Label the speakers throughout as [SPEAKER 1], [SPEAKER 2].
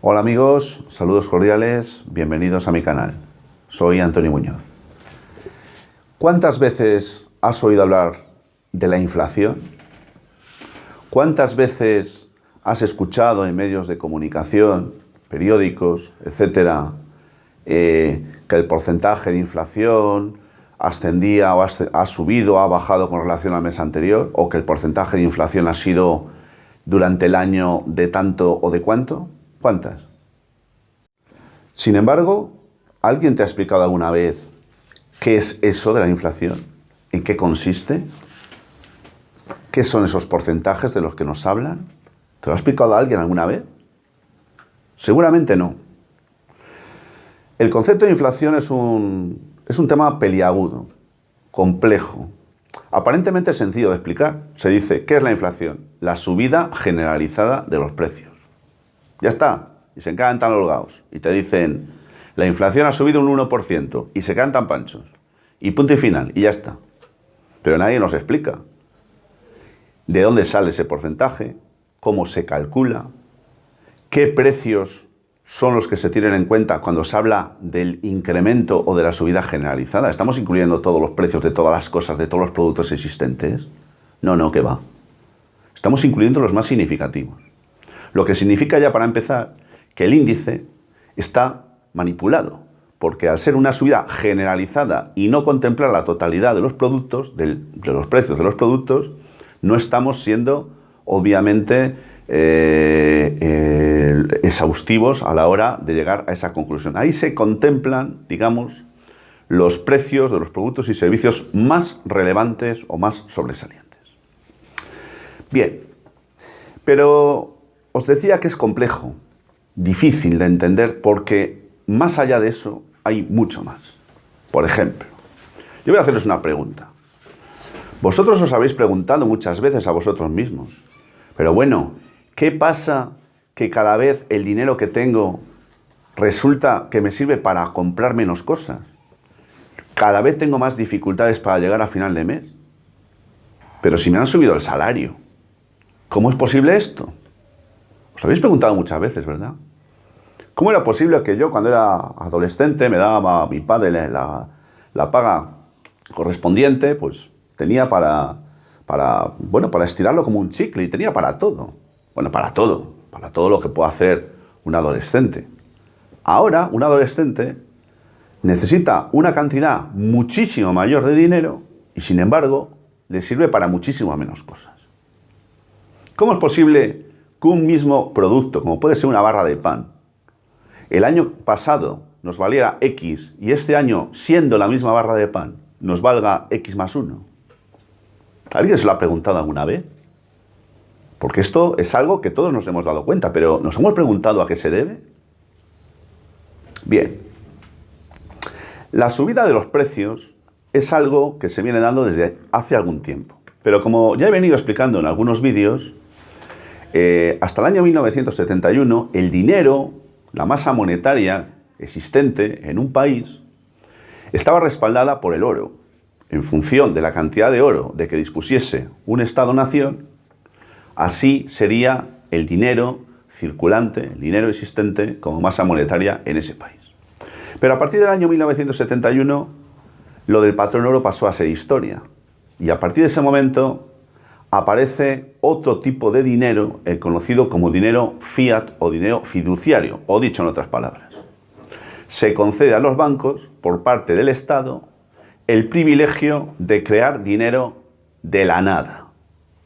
[SPEAKER 1] Hola amigos, saludos cordiales, bienvenidos a mi canal. Soy Antonio Muñoz. ¿Cuántas veces has oído hablar de la inflación? ¿Cuántas veces has escuchado en medios de comunicación, periódicos, etcétera, que el porcentaje de inflación ascendía o ha subido o ha bajado con relación al mes anterior? ¿O que el porcentaje de inflación ha sido durante el año de tanto o de cuánto? ¿Cuántas? Sin embargo, ¿alguien te ha explicado alguna vez qué es eso de la inflación? ¿En qué consiste? ¿Qué son esos porcentajes de los que nos hablan? ¿Te lo ha explicado alguien alguna vez? Seguramente no. El concepto de inflación es un tema peliagudo, complejo, aparentemente sencillo de explicar. Se dice, ¿qué es la inflación? La subida generalizada de los precios. Ya está. Y se quedan tan holgados. Y te dicen, la inflación ha subido un 1%. Y se quedan tan panchos. Y punto y final. Y ya está. Pero nadie nos explica de dónde sale ese porcentaje, cómo se calcula, qué precios son los que se tienen en cuenta cuando se habla del incremento o de la subida generalizada. ¿Estamos incluyendo todos los precios de todas las cosas, de todos los productos existentes? No, ¿qué va? Estamos incluyendo los más significativos. Lo que significa ya, para empezar, que el índice está manipulado, porque al ser una subida generalizada y no contemplar la totalidad de los productos, de los precios de los productos, no estamos siendo, obviamente, exhaustivos a la hora de llegar a esa conclusión. Ahí se contemplan, digamos, los precios de los productos y servicios más relevantes o más sobresalientes. Bien, pero os decía que es complejo, difícil de entender, porque más allá de eso hay mucho más. Por ejemplo, yo voy a haceros una pregunta. Vosotros os habéis preguntado muchas veces a vosotros mismos, pero bueno, ¿qué pasa que cada vez el dinero que tengo resulta que me sirve para comprar menos cosas? Cada vez tengo más dificultades para llegar a final de mes. Pero si me han subido el salario, ¿cómo es posible esto? Os lo habéis preguntado muchas veces, ¿verdad? ¿Cómo era posible que yo, cuando era adolescente, me daba a mi padre la paga correspondiente? Pues tenía para estirarlo como un chicle, y tenía para todo. Bueno, para todo lo que puede hacer un adolescente. Ahora, un adolescente necesita una cantidad muchísimo mayor de dinero y, sin embargo, le sirve para muchísimo menos cosas. ¿Cómo es posible que un mismo producto, como puede ser una barra de pan, el año pasado nos valiera X y este año, siendo la misma barra de pan, nos valga X más 1? ¿Alguien se lo ha preguntado alguna vez? Porque esto es algo que todos nos hemos dado cuenta, pero ¿nos hemos preguntado a qué se debe? Bien, la subida de los precios es algo que se viene dando desde hace algún tiempo. Pero como ya he venido explicando en algunos vídeos, hasta el año 1971 el dinero, la masa monetaria existente en un país, estaba respaldada por el oro. En función de la cantidad de oro de que dispusiese un Estado-nación, así sería el dinero circulante, el dinero existente como masa monetaria en ese país. Pero a partir del año 1971, lo del patrón oro pasó a ser historia. Y a partir de ese momento aparece otro tipo de dinero, el conocido como dinero fiat o dinero fiduciario, o dicho en otras palabras. Se concede a los bancos, por parte del Estado, el privilegio de crear dinero de la nada.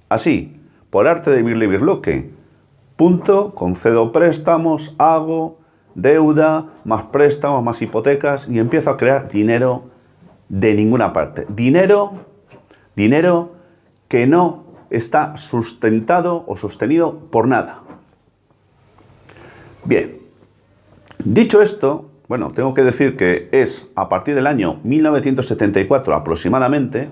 [SPEAKER 1] Así, por arte de birlibirloque, punto, concedo préstamos, hago deuda, más préstamos, más hipotecas, y empiezo a crear dinero de ninguna parte. Dinero que no está sustentado o sostenido por nada. Bien, dicho esto, bueno, tengo que decir que es a partir del año 1974 aproximadamente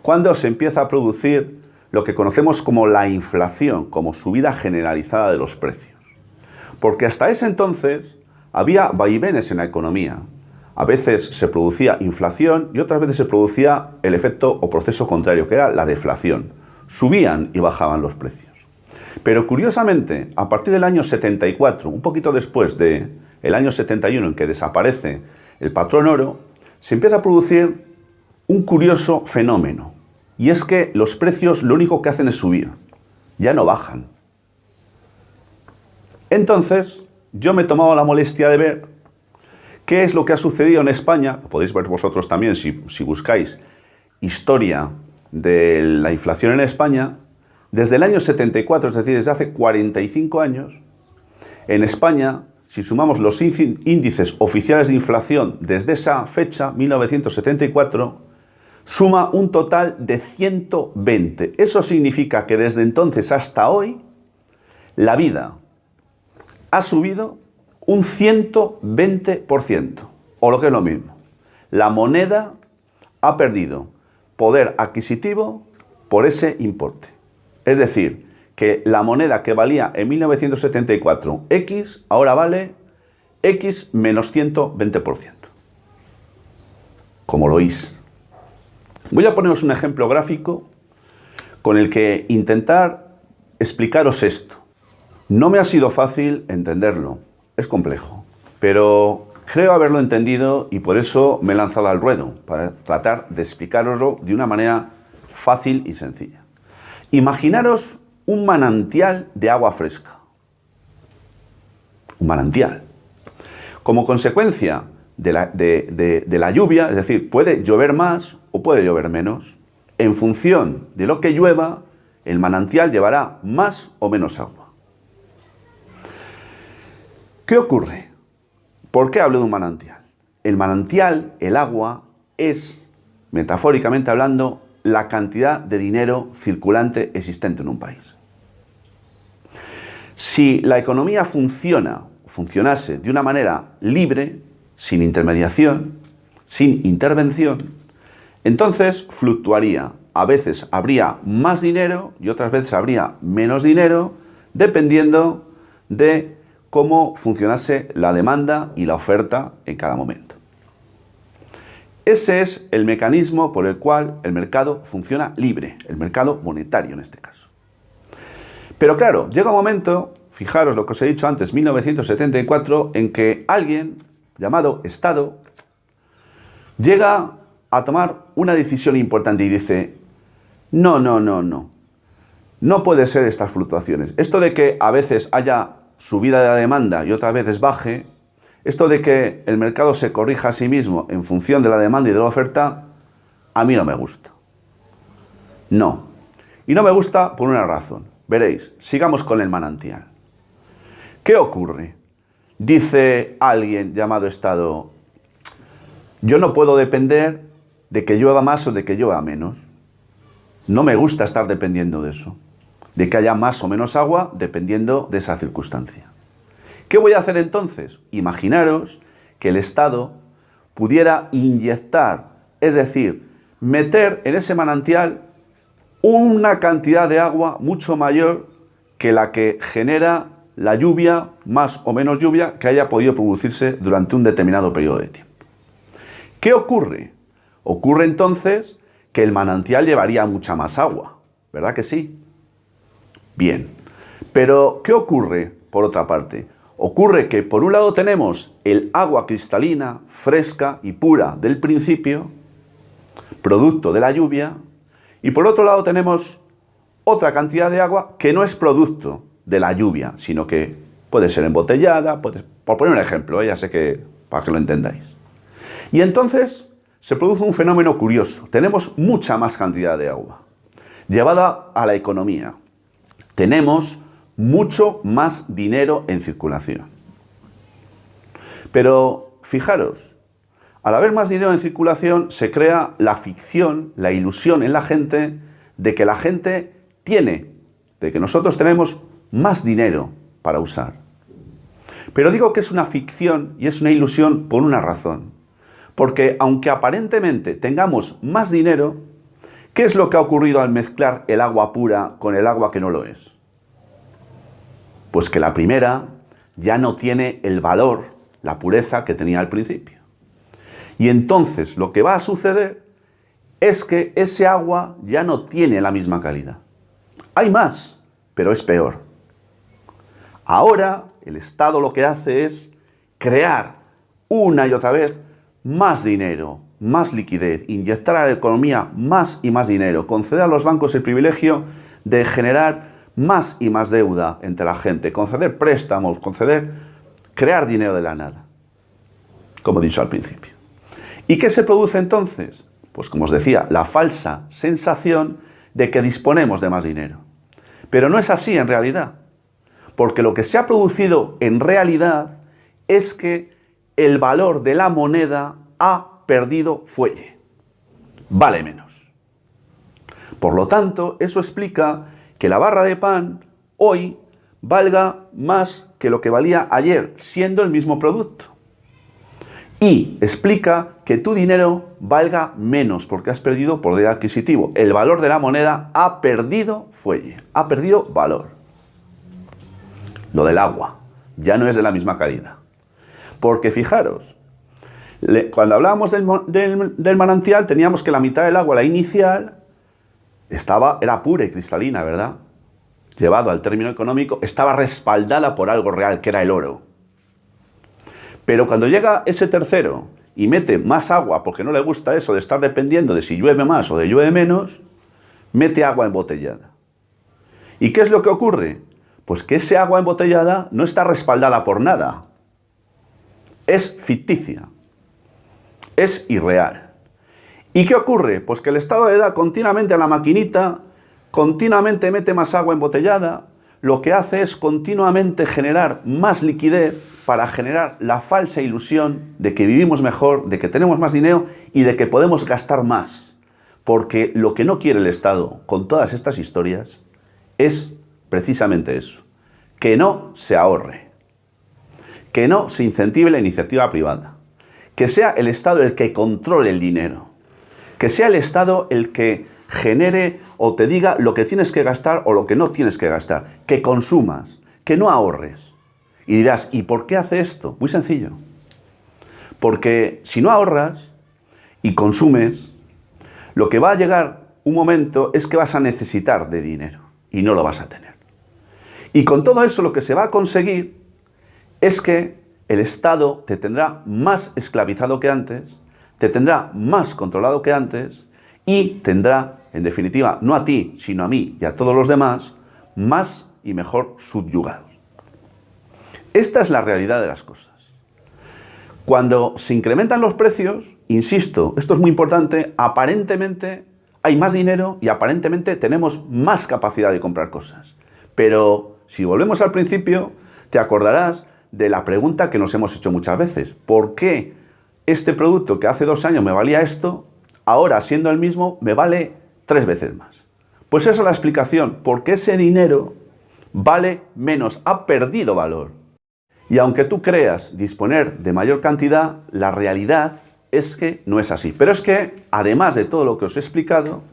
[SPEAKER 1] cuando se empieza a producir lo que conocemos como la inflación, como subida generalizada de los precios. Porque hasta ese entonces había vaivenes en la economía. A veces se producía inflación y otras veces se producía el efecto o proceso contrario, que era la deflación. Subían y bajaban los precios. Pero curiosamente, a partir del año 74, un poquito después del año 71 en que desaparece el patrón oro, se empieza a producir un curioso fenómeno. Y es que los precios lo único que hacen es subir, ya no bajan. Entonces, yo me he tomado la molestia de ver qué es lo que ha sucedido en España. Lo podéis ver vosotros también si buscáis historia de la inflación en España. Desde el año 74, es decir, desde hace 45 años, en España, si sumamos los índices oficiales de inflación desde esa fecha, 1974, suma un total de 120. Eso significa que desde entonces hasta hoy, la vida ha subido un 120%, o lo que es lo mismo. La moneda ha perdido poder adquisitivo por ese importe. Es decir, que la moneda que valía en 1974 X, ahora vale X menos 120%. Como lo oís. Voy a poneros un ejemplo gráfico con el que intentar explicaros esto. No me ha sido fácil entenderlo, es complejo, pero creo haberlo entendido y por eso me he lanzado al ruedo, para tratar de explicaroslo de una manera fácil y sencilla. Imaginaros un manantial de agua fresca. Un manantial. Como consecuencia de la lluvia, es decir, puede llover más o puede llover menos. En función de lo que llueva, el manantial llevará más o menos agua. ¿Qué ocurre? ¿Por qué hablo de un manantial? El manantial, el agua, es, metafóricamente hablando, la cantidad de dinero circulante existente en un país. Si la economía funcionase de una manera libre, sin intermediación, sin intervención, entonces fluctuaría. A veces habría más dinero y otras veces habría menos dinero, dependiendo de cómo funcionase la demanda y la oferta en cada momento. Ese es el mecanismo por el cual el mercado funciona libre, el mercado monetario en este caso. Pero claro, llega un momento, fijaros lo que os he dicho antes, 1974, en que alguien llamado Estado llega a tomar una decisión importante y dice: no puede ser estas fluctuaciones. Esto de que a veces haya subida de la demanda y otras veces baje, esto de que el mercado se corrija a sí mismo en función de la demanda y de la oferta, a mí no me gusta. No. Y no me gusta por una razón. Veréis, sigamos con el manantial. ¿Qué ocurre? Dice alguien llamado Estado: yo no puedo depender de que llueva más o de que llueva menos. No me gusta estar dependiendo de eso. De que haya más o menos agua dependiendo de esa circunstancia. ¿Qué voy a hacer entonces? Imaginaros que el Estado pudiera inyectar, es decir, meter en ese manantial una cantidad de agua mucho mayor que la que genera la lluvia, más o menos lluvia, que haya podido producirse durante un determinado periodo de tiempo. ¿Qué ocurre? Ocurre entonces que el manantial llevaría mucha más agua, ¿verdad que sí? Bien, pero ¿qué ocurre por otra parte? Ocurre que por un lado tenemos el agua cristalina, fresca y pura del principio, producto de la lluvia, y por otro lado tenemos otra cantidad de agua que no es producto de la lluvia, sino que puede ser embotellada, por poner un ejemplo, ya sé que para que lo entendáis. Y entonces se produce un fenómeno curioso. Tenemos mucha más cantidad de agua llevada a la economía. Tenemos mucho más dinero en circulación. Pero fijaros, al haber más dinero en circulación se crea la ficción, la ilusión en la gente de que la gente tiene, de que nosotros tenemos más dinero para usar. Pero digo que es una ficción y es una ilusión por una razón. Porque aunque aparentemente tengamos más dinero, ¿qué es lo que ha ocurrido al mezclar el agua pura con el agua que no lo es? Pues que la primera ya no tiene el valor, la pureza que tenía al principio. Y entonces lo que va a suceder es que ese agua ya no tiene la misma calidad. Hay más, pero es peor. Ahora el Estado lo que hace es crear una y otra vez más dinero, más liquidez, inyectar a la economía más y más dinero, conceder a los bancos el privilegio de generar más y más deuda entre la gente, conceder préstamos, crear dinero de la nada, como he dicho al principio. ¿Y qué se produce entonces? Pues como os decía, la falsa sensación de que disponemos de más dinero. Pero no es así en realidad, porque lo que se ha producido en realidad es que el valor de la moneda ha perdido fuelle, vale menos. Por lo tanto, eso explica que la barra de pan hoy valga más que lo que valía ayer, siendo el mismo producto. Y explica que tu dinero valga menos porque has perdido poder adquisitivo. El valor de la moneda ha perdido fuelle, ha perdido valor. Lo del agua ya no es de la misma calidad. Porque fijaros, cuando hablábamos del manantial teníamos que la mitad del agua, la inicial, era pura y cristalina, ¿verdad? Llevado al término económico, estaba respaldada por algo real, que era el oro. Pero cuando llega ese tercero y mete más agua, porque no le gusta eso de estar dependiendo de si llueve más o de llueve menos, mete agua embotellada. ¿Y qué es lo que ocurre? Pues que ese agua embotellada no está respaldada por nada. Es ficticia. Es irreal. ¿Y qué ocurre? Pues que el Estado le da continuamente a la maquinita, continuamente mete más agua embotellada, lo que hace es continuamente generar más liquidez para generar la falsa ilusión de que vivimos mejor, de que tenemos más dinero y de que podemos gastar más. Porque lo que no quiere el Estado con todas estas historias es precisamente eso, que no se ahorre, que no se incentive la iniciativa privada, que sea el Estado el que controle el dinero, que sea el Estado el que genere o te diga lo que tienes que gastar o lo que no tienes que gastar, que consumas, que no ahorres. Y dirás, ¿y por qué hace esto? Muy sencillo. Porque si no ahorras y consumes, lo que va a llegar un momento es que vas a necesitar de dinero y no lo vas a tener. Y con todo eso lo que se va a conseguir es que el Estado te tendrá más esclavizado que antes, te tendrá más controlado que antes y tendrá, en definitiva, no a ti, sino a mí y a todos los demás, más y mejor subyugados. Esta es la realidad de las cosas. Cuando se incrementan los precios, insisto, esto es muy importante, aparentemente hay más dinero y aparentemente tenemos más capacidad de comprar cosas. Pero si volvemos al principio, te acordarás de la pregunta que nos hemos hecho muchas veces. ¿Por qué este producto que hace 2 años me valía esto, ahora siendo el mismo me vale 3 veces más? Pues esa es la explicación, porque ese dinero vale menos, ha perdido valor. Y aunque tú creas disponer de mayor cantidad, la realidad es que no es así. Pero es que, además de todo lo que os he explicado,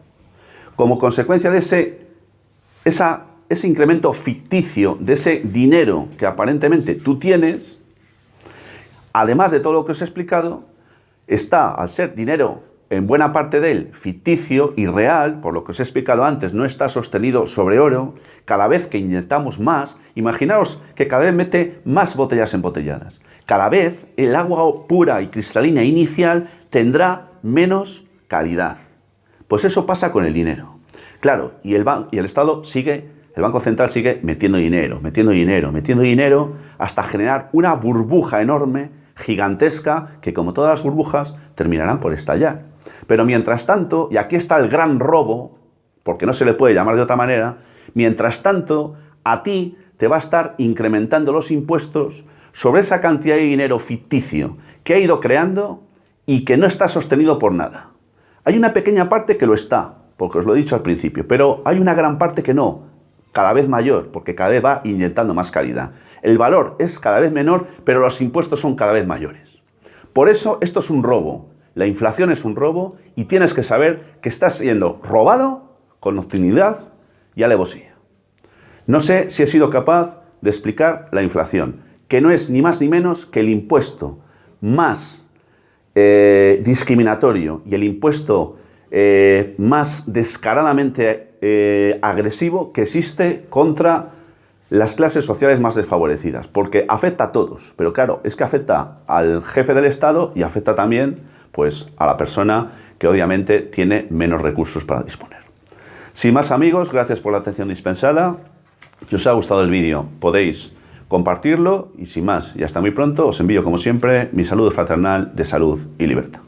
[SPEAKER 1] como consecuencia de ese incremento ficticio, de ese dinero que aparentemente tú tienes, además de todo lo que os he explicado, está, al ser dinero en buena parte de él ficticio y real, por lo que os he explicado antes, no está sostenido sobre oro, cada vez que inyectamos más, imaginaos que cada vez mete más botellas embotelladas. Cada vez el agua pura y cristalina inicial tendrá menos calidad. Pues eso pasa con el dinero. Claro, y el Estado sigue, el Banco Central sigue metiendo dinero, hasta generar una burbuja enorme, gigantesca, que como todas las burbujas terminarán por estallar. Pero mientras tanto, y aquí está el gran robo, porque no se le puede llamar de otra manera, mientras tanto, a ti te va a estar incrementando los impuestos sobre esa cantidad de dinero ficticio que ha ido creando y que no está sostenido por nada. Hay una pequeña parte que lo está, porque os lo he dicho al principio, pero hay una gran parte que no, cada vez mayor, porque cada vez va inyectando más calidad. El valor es cada vez menor, pero los impuestos son cada vez mayores. Por eso esto es un robo. La inflación es un robo y tienes que saber que estás siendo robado con nocturnidad y alevosía. No sé si he sido capaz de explicar la inflación, que no es ni más ni menos que el impuesto más discriminatorio y el impuesto más descaradamente agresivo que existe contra las clases sociales más desfavorecidas, porque afecta a todos, pero claro, es que afecta al jefe del Estado y afecta también, pues, a la persona que obviamente tiene menos recursos para disponer. Sin más, amigos, gracias por la atención dispensada. Si os ha gustado el vídeo, podéis compartirlo y sin más, y hasta muy pronto, os envío como siempre mi saludo fraternal de salud y libertad.